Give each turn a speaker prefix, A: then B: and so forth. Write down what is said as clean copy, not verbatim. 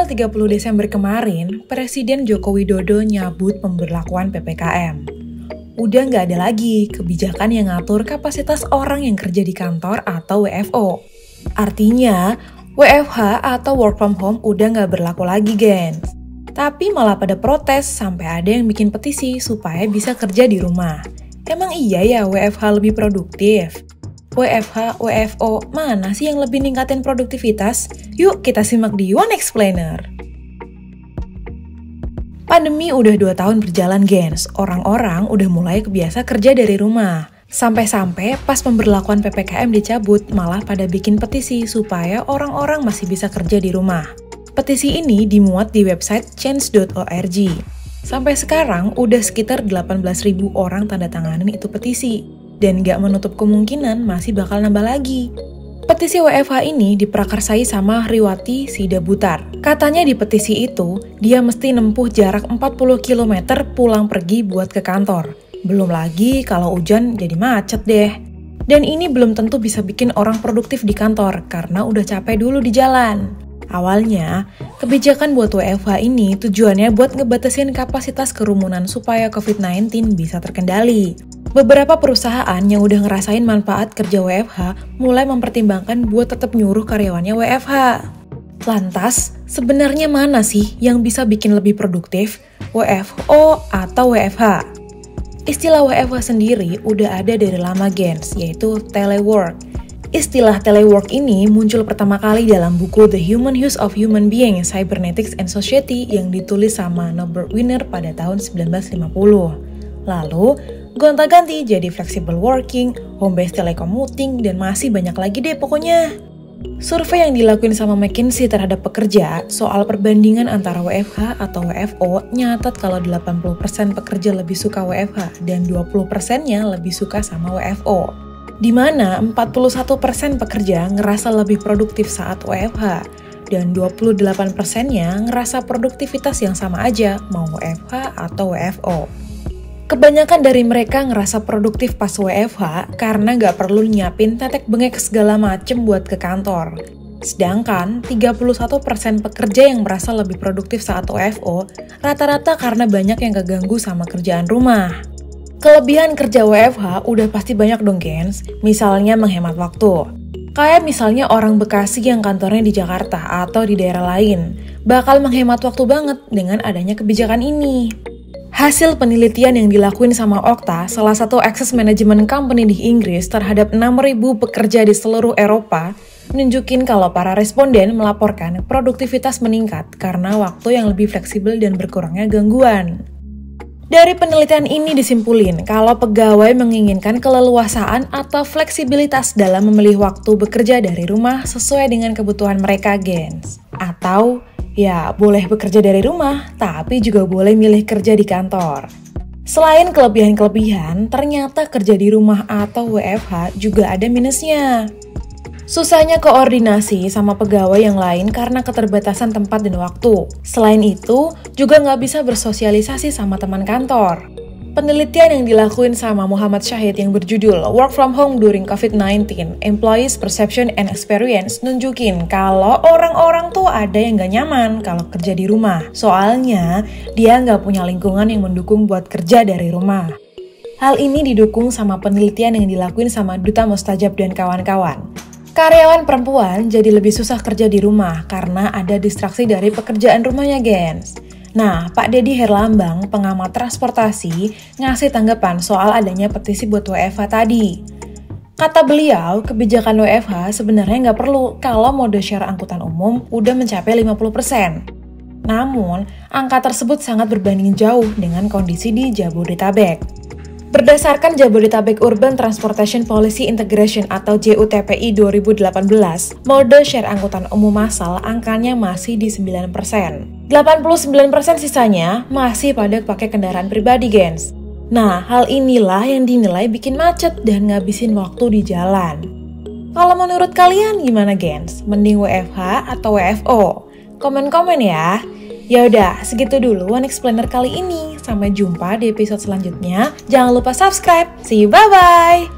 A: 30 Desember kemarin, Presiden Joko Widodo nyabut pemberlakuan PPKM. Udah nggak ada lagi kebijakan yang ngatur kapasitas orang yang kerja di kantor atau WFO. Artinya, WFH atau work from home udah nggak berlaku lagi, gens. Tapi malah pada protes sampai ada yang bikin petisi supaya bisa kerja di rumah. Emang iya ya WFH lebih produktif? WFH, WFO, mana sih yang lebih ningkatin produktivitas? Yuk kita simak di One Explainer. Pandemi udah 2 tahun berjalan, gens. Orang-orang udah mulai kebiasa kerja dari rumah. Sampai-sampai pas pemberlakuan PPKM dicabut, malah pada bikin petisi supaya orang-orang masih bisa kerja di rumah. Petisi ini dimuat di website change.org. Sampai sekarang udah sekitar 18.000 orang tanda tanganin itu petisi. Dan gak menutup kemungkinan masih bakal nambah lagi. Petisi WFH ini diprakarsai sama Riwati Sidabutar. Katanya di petisi itu, dia mesti nempuh jarak 40 km pulang pergi buat ke kantor. Belum lagi kalau hujan jadi macet deh. Dan ini belum tentu bisa bikin orang produktif di kantor karena udah capek dulu di jalan. Awalnya, kebijakan buat WFH ini tujuannya buat ngebatasin kapasitas kerumunan supaya COVID-19 bisa terkendali. Beberapa perusahaan yang udah ngerasain manfaat kerja WFH mulai mempertimbangkan buat tetap nyuruh karyawannya WFH. Lantas, sebenarnya mana sih yang bisa bikin lebih produktif, WFO atau WFH? Istilah WFH sendiri udah ada dari lama, gens, yaitu telework. Istilah telework ini muncul pertama kali dalam buku The Human Use of Human Beings, Cybernetics and Society yang ditulis sama Norbert Wiener pada tahun 1950. Lalu, gonta-ganti jadi flexible working, home-based telecommuting, dan masih banyak lagi deh pokoknya. Survei yang dilakuin sama McKinsey terhadap pekerja soal perbandingan antara WFH atau WFO nyatat kalau 80% pekerja lebih suka WFH dan 20%-nya lebih suka sama WFO. Di mana 41% pekerja ngerasa lebih produktif saat WFH dan 28%-nya ngerasa produktivitas yang sama aja mau WFH atau WFO. Kebanyakan dari mereka ngerasa produktif pas WFH karena nggak perlu nyiapin tetek bengek segala macem buat ke kantor. Sedangkan 31% pekerja yang merasa lebih produktif saat WFO rata-rata karena banyak yang keganggu sama kerjaan rumah. Kelebihan kerja WFH udah pasti banyak dong, gens. Misalnya menghemat waktu. Kayak misalnya orang Bekasi yang kantornya di Jakarta atau di daerah lain, bakal menghemat waktu banget dengan adanya kebijakan ini. Hasil penelitian yang dilakuin sama Okta, salah satu access management company di Inggris terhadap 6.000 pekerja di seluruh Eropa, nunjukin kalau para responden melaporkan produktivitas meningkat karena waktu yang lebih fleksibel dan berkurangnya gangguan. Dari penelitian ini disimpulin kalau pegawai menginginkan keleluasaan atau fleksibilitas dalam memilih waktu bekerja dari rumah sesuai dengan kebutuhan mereka, gens. Atau ya, boleh bekerja dari rumah, tapi juga boleh milih kerja di kantor. Selain kelebihan-kelebihan, ternyata kerja di rumah atau WFH juga ada minusnya. Susahnya koordinasi sama pegawai yang lain karena keterbatasan tempat dan waktu. Selain itu, juga nggak bisa bersosialisasi sama teman kantor. Penelitian yang dilakuin sama Muhammad Syahid yang berjudul Work from Home During COVID-19, Employees Perception and Experience nunjukin kalau orang-orang tuh ada yang gak nyaman kalau kerja di rumah. Soalnya, dia gak punya lingkungan yang mendukung buat kerja dari rumah. Hal ini didukung sama penelitian yang dilakuin sama Duta Mustajab dan kawan-kawan. Karyawan perempuan jadi lebih susah kerja di rumah karena ada distraksi dari pekerjaan rumahnya, gens. Nah, Pak Deddy Herlambang, pengamat transportasi, ngasih tanggapan soal adanya petisi buat WFH tadi. Kata beliau, kebijakan WFH sebenarnya nggak perlu kalau mode share angkutan umum udah mencapai 50%. Namun, angka tersebut sangat berbanding jauh dengan kondisi di Jabodetabek. Berdasarkan Jabodetabek Urban Transportation Policy Integration atau JUTPI 2018, mode share angkutan umum massal angkanya masih di 9%. 89% sisanya masih pada pakai kendaraan pribadi, gens. Nah, hal inilah yang dinilai bikin macet dan ngabisin waktu di jalan. Kalau menurut kalian gimana, gens? Mending WFH atau WFO? Komen-komen ya. Ya udah, segitu dulu One Explainer kali ini. Sampai jumpa di episode selanjutnya. Jangan lupa subscribe. See you, bye-bye!